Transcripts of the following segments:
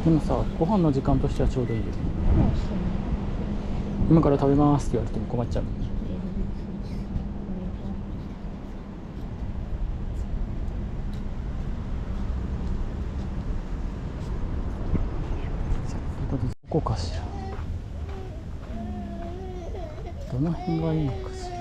でもさ、ご飯の時間としてはちょうどいいよ。今から食べますって言われても困っちゃう。どこかしら。どの辺がいいのかしら。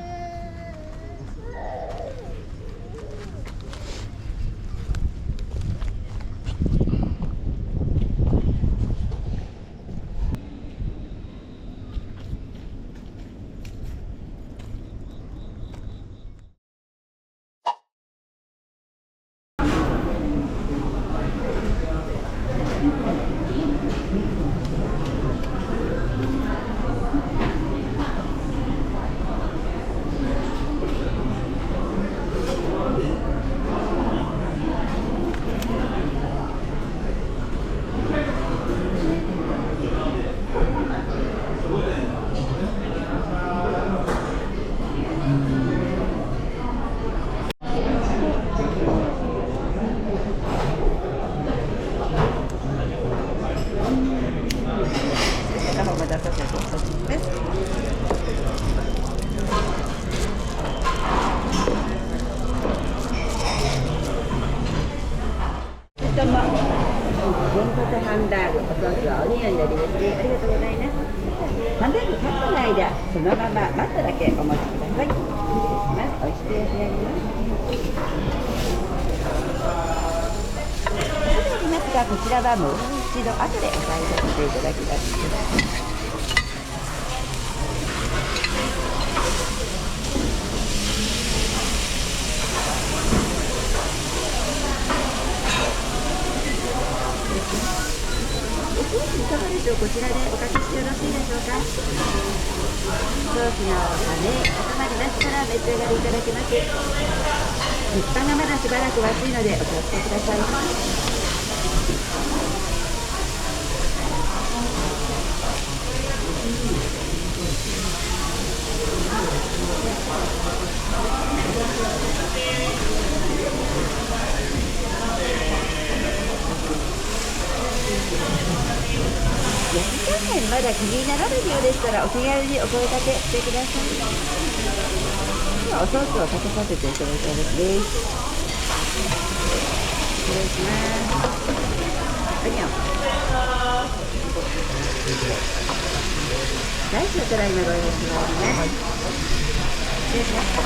ハンバーグ、おソースはオニオンのりですね。ありがとうございます。ハンバーグカットの間、そのまま待っただけお待ちください。失礼します。おいしく焼き上げます。それではありますが、こちらはもう一度後でお買いさせていただきます。いかがでしょう。こちらでおかけしてよろしいでしょうか。ソースの羽、おまりなしから召し上がりいただけます。鉄板がまだしばらく熱いのでお気をつけください。焼き加減まだ気になられるようでしたらお気軽にお声かけしてください。ではおソースをかけさせていただきますね。失礼します。オニオン大将から今ご用意してまいります。失礼します。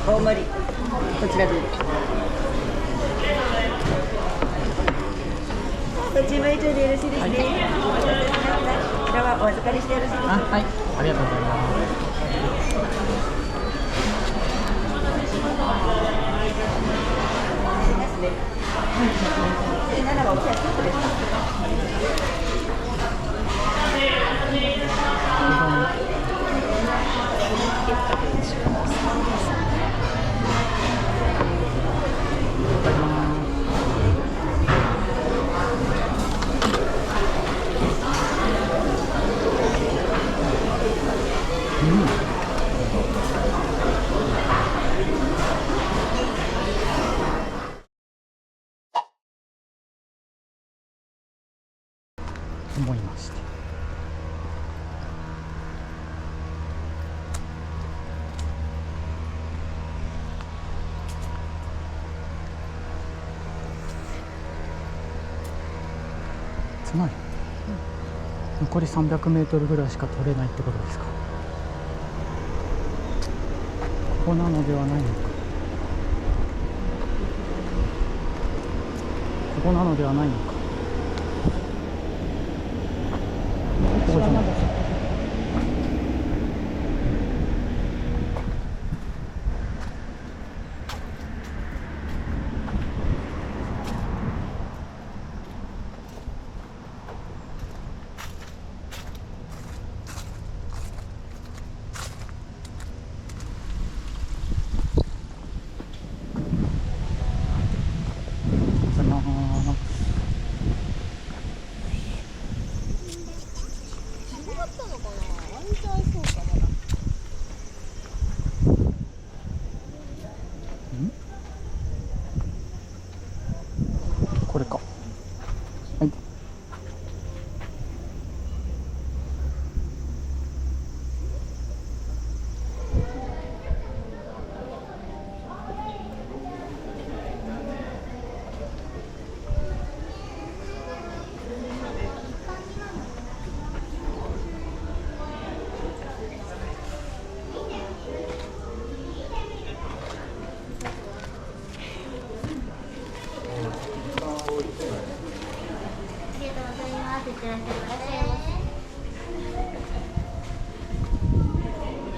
大盛り、こちらで。そっち向いてでよろしいですね。はい、こちらはお預かりしてよろしいですか。はい、ありがとうございます。7はお茶スープですか。思いまして、つまり、残り300メートルぐらいしか取れないってことですか。ここなのではないのか。ここなのではないのか。ここじゃない。ったのかな。ワンチャン合いそうかまだ。これか。はい。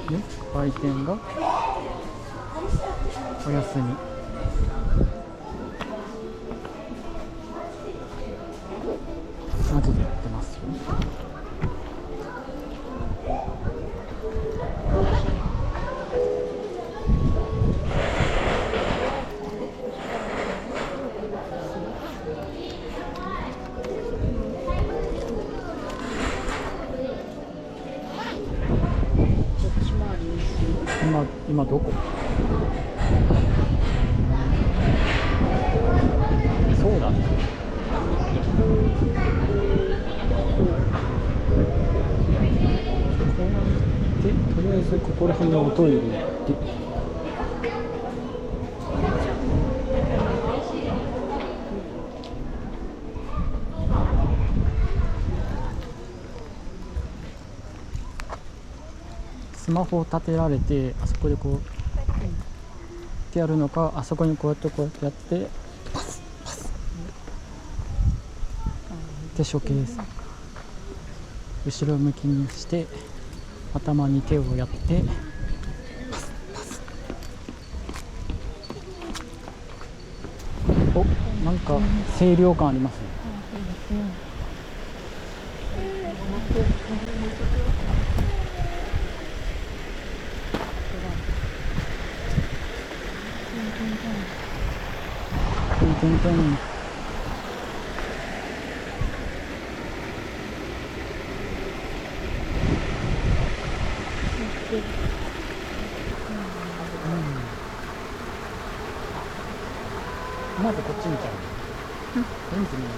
で、売店がお休み。マジでやってますよ。今どこ？そうだね。で、とりあえずここら辺のおトイレ行って。スマホを立てられて、あそこでこうってやるのか、あそこにこうやってやってパスパスで処刑です。後ろ向きにして頭に手をやってパスパス。お、なんか清涼感ありますね。てんてん。まずこっち見ちゃう。全然見ない。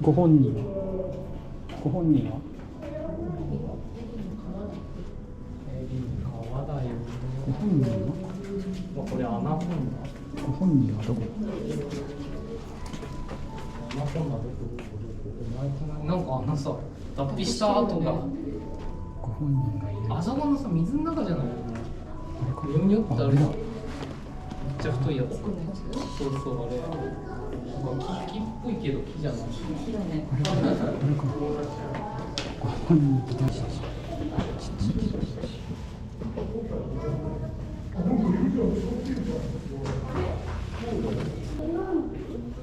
ご本人はご本人はこれアナコンダ。ご本人はどこ？アナコンダどこ？なんかあのさ、脱皮した後が。ご本人がいる。あそこのさ、水の中じゃない？あれか。よにょってあれだ。めっちゃ太いやつ。こんなやつ。そうそう、あれ。なんか木っぽいけど木じゃない。木だね。あれか。ご本人来たし。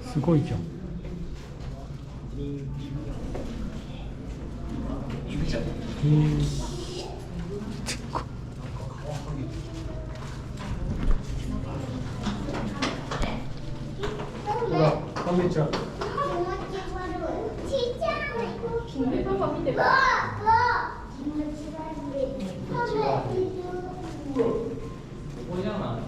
すごいじゃん。ほら、カメちゃん。パパ見てる。ここじゃない？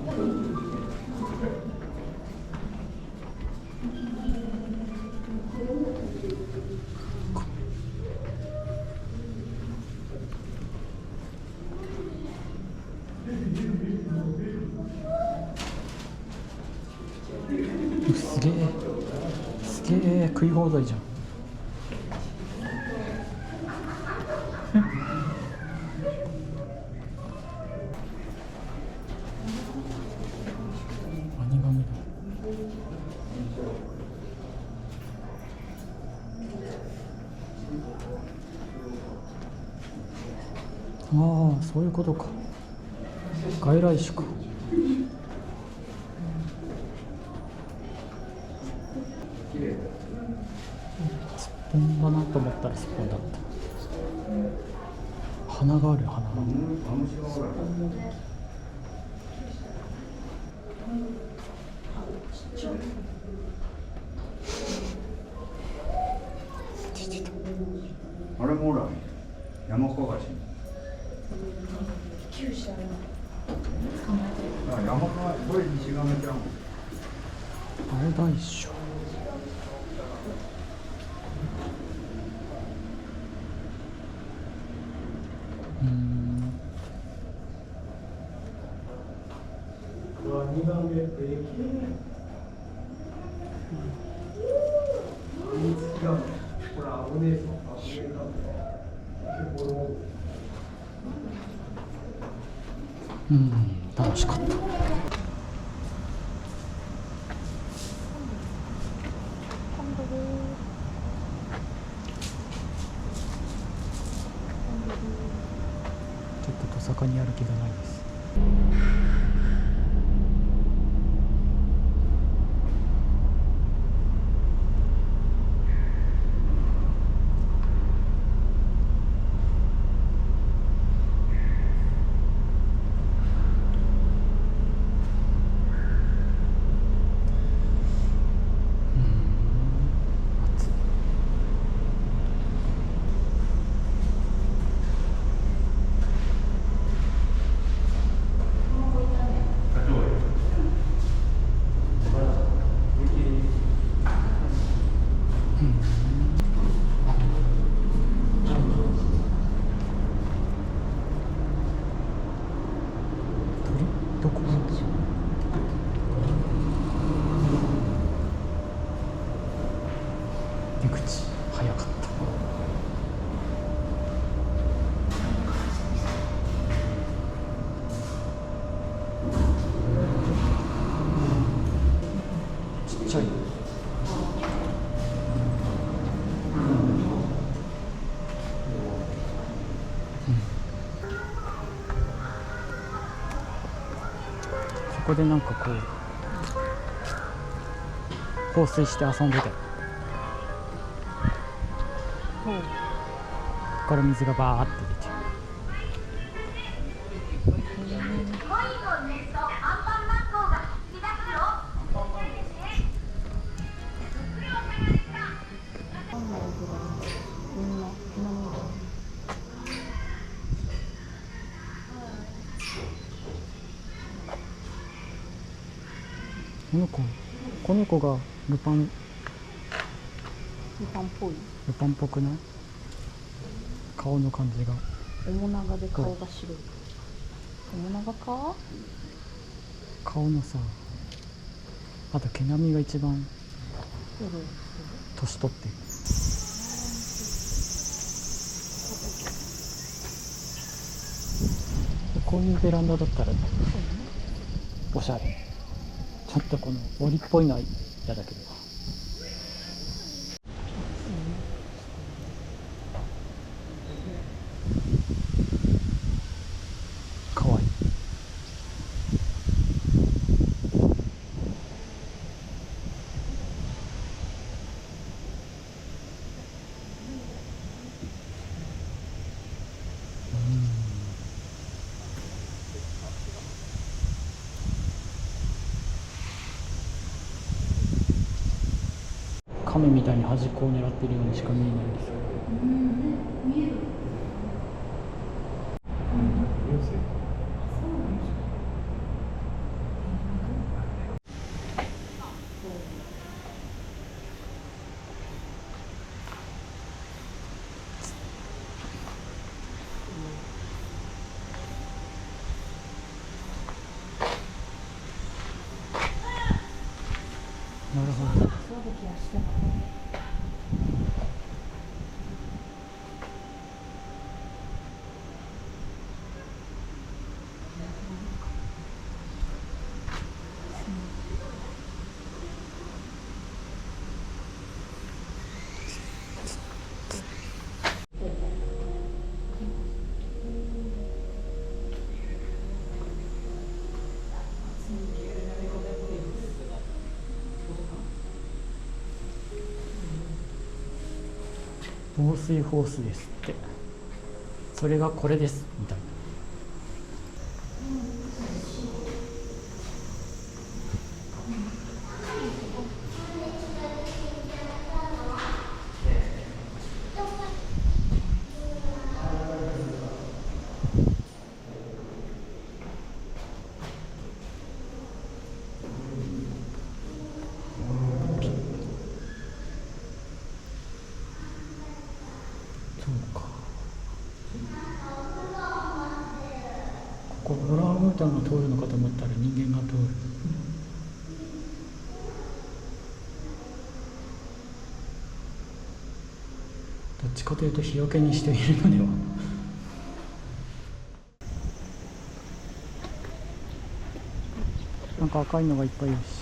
すげえ。すげえ食い放題じゃん。ワニガメだ。ああ、そういうことか。外来種か。本だなと思ったらスッポンだった。花がある、花が。あれもほら山小菓子。山川これ西亀ちゃん。あれ大将。楽しかった。ちょっとトサカにやる気がないです。どこ？出口早かった。ちっちゃい。ここでなんかこう放水して遊んでて、ここから水がバーって出てる。この子がルパンっぽい。ルパンっぽくない？顔の感じが。面長で顔が白い。面長か？顔のさ、あと毛並みが一番年取ってる。こういうベランダだったらおしゃれ。ちょっとこの檻っぽいのは嫌だけど。かわいい。亀みたいに端っこを狙ってるようにしか見えないんですよ。なるほど。防水ホースですって。それがこれですみたいな。そうか。ここオランウータンが通るのかと思ったら人間が通る。どっちかというと日よけにしているのでは。なんか赤いのがいっぱいいるし。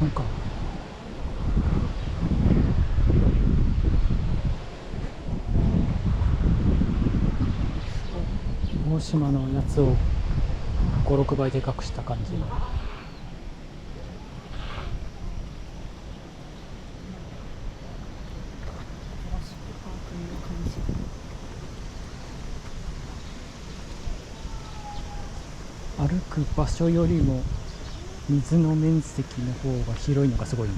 なんか大島のやつを5、6倍でかくした感じ。歩く場所よりも水の面積の方が広いのがすごいね。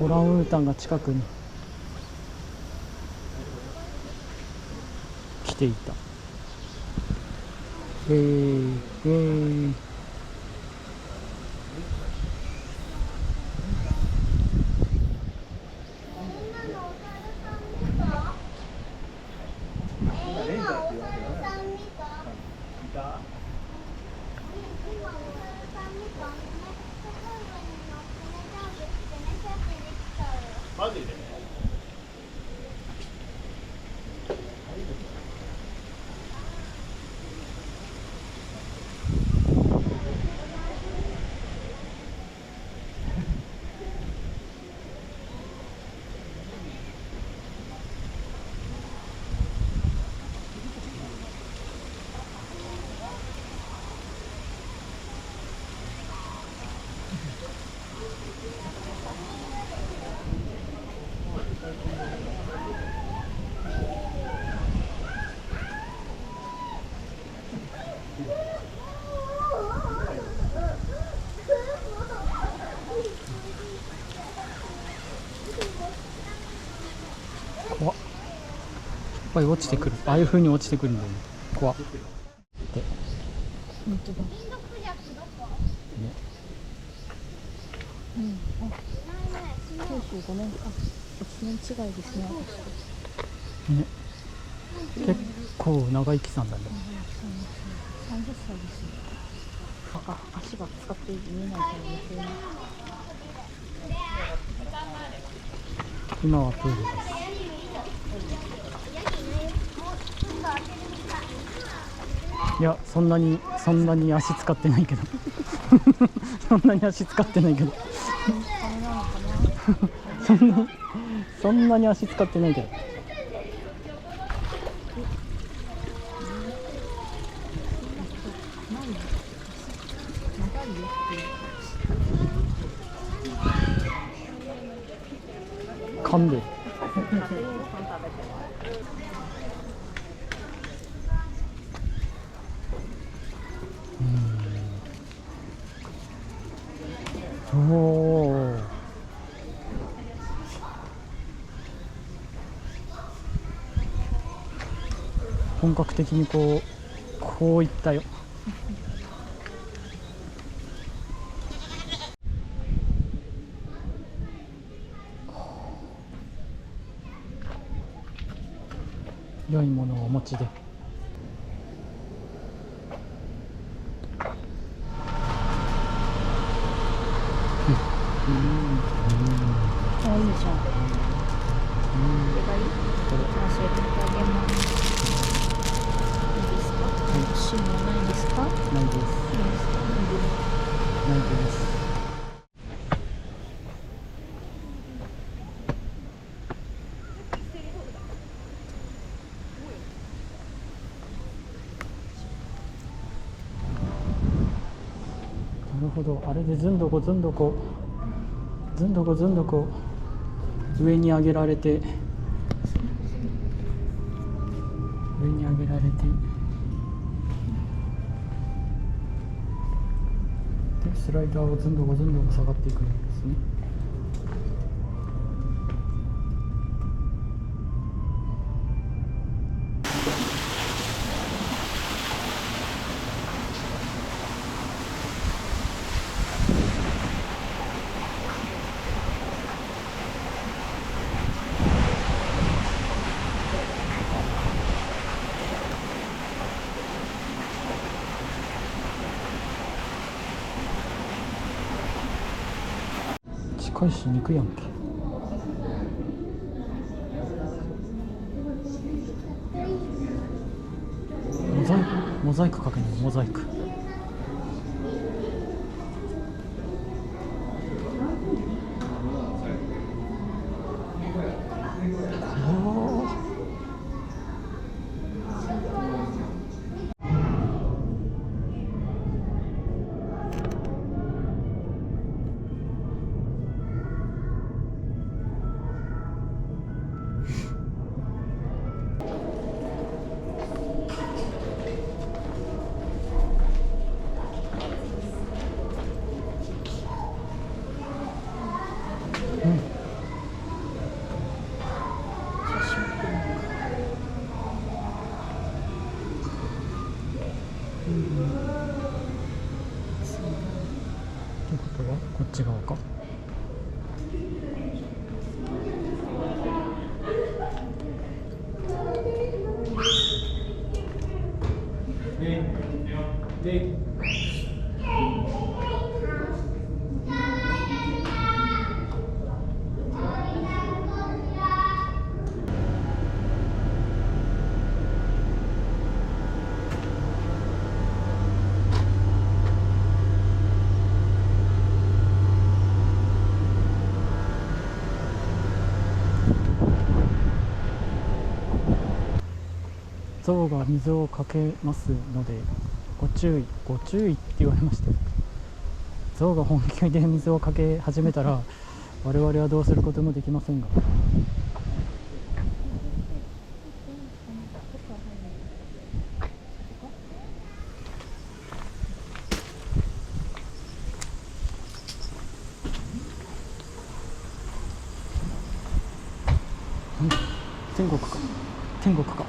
オランウータンが近くに来ていた。怖っ。いっぱい落ちてくる。ああいう風に落ちてくるんだよね。怖っ。で、本当だ。ね、95年か。1年違いですね、ね、結構長生きさんだね。30歳ですね。足が使って見えないからですね。今はプールです。いや、そんなに足使ってないけどそんなに足使ってないけどそんなに足使ってないけど。噛んでる。おお。本格的にこういったよ。良いものをお持ちで。あ、いいじゃん。これがいい？教えてあげます。いいですか？欲しいものないですか？ないです。いいですか？ないです。なるほど、あれでずんどこ上に上げられてでスライダーをずんどこ下がっていくんですね。近いし肉やんけ。モザイクかけない。モザイク。ってことはこっち側か。象が水をかけますのでご注意って言われました。象が本気で水をかけ始めたら我々はどうすることもできませんが、天国か。こ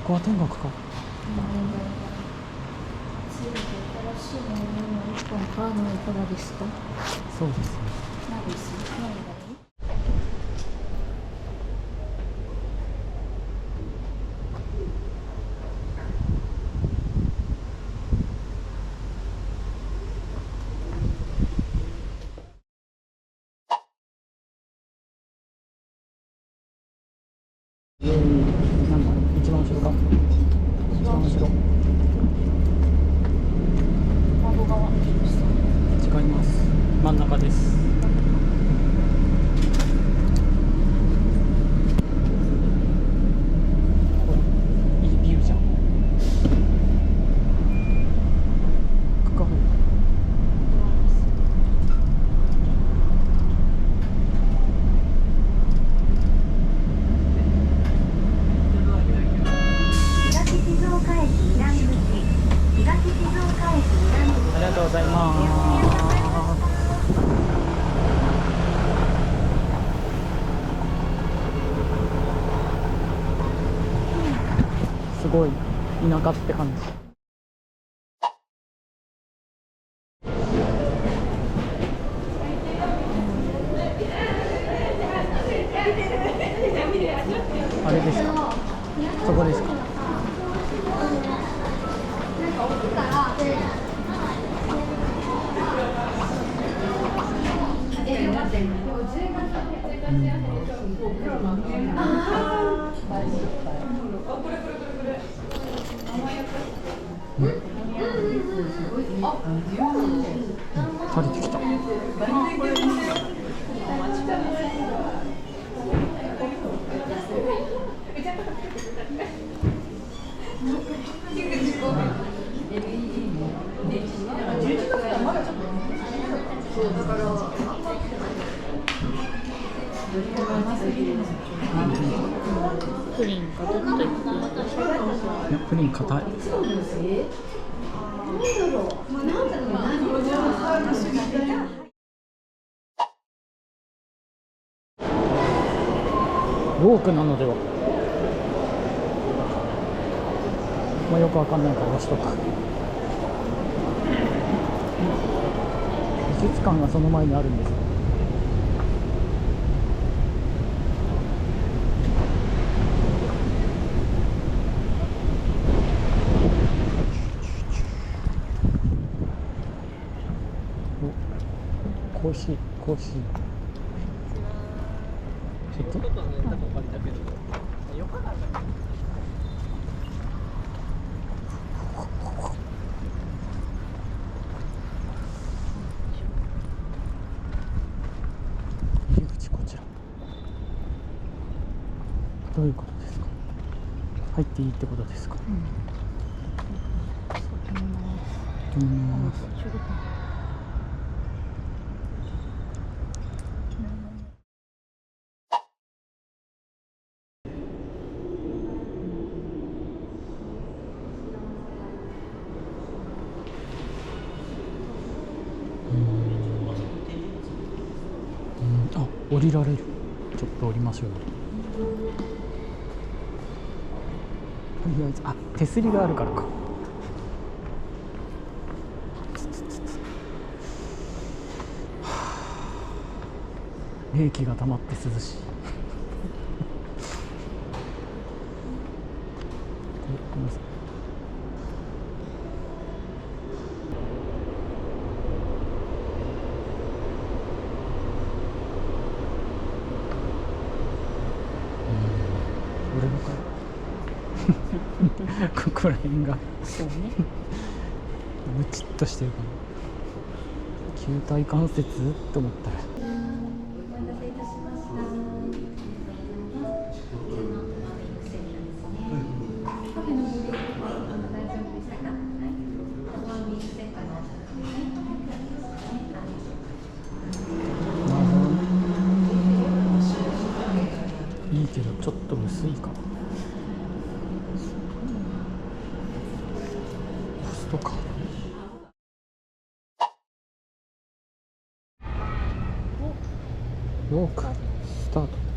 こは天国か。新しいものを1本買うのはいかがですか？そうですね。ないです。何がいい？なんだ一番後ろか。一番後ろ。窓側。違います。真ん中です。ほら、いいビューじゃん。ここありがとうございます。田舎って感じ。あれですか、そこですか。垂れてきた。プリンがどっといっていや、プリン硬い。ウォークなのでは、まあ、よくわかんないから押しとく。美術館がその前にあるんですよ。お、コーヒー、コーヒー。ちょっと。入り口こちら。どういうことですか。入っていいってことですか。あ、降りられる。ちょっと降りましょう。とりあえず、あ、手すりがあるからか。冷気が溜まって涼しい。ごめんなさい。俺のかここら辺がそうね。ムチっとしてるから球体関節と思ったら。いいけどちょっと薄いかな。コストか。ウォークスタート。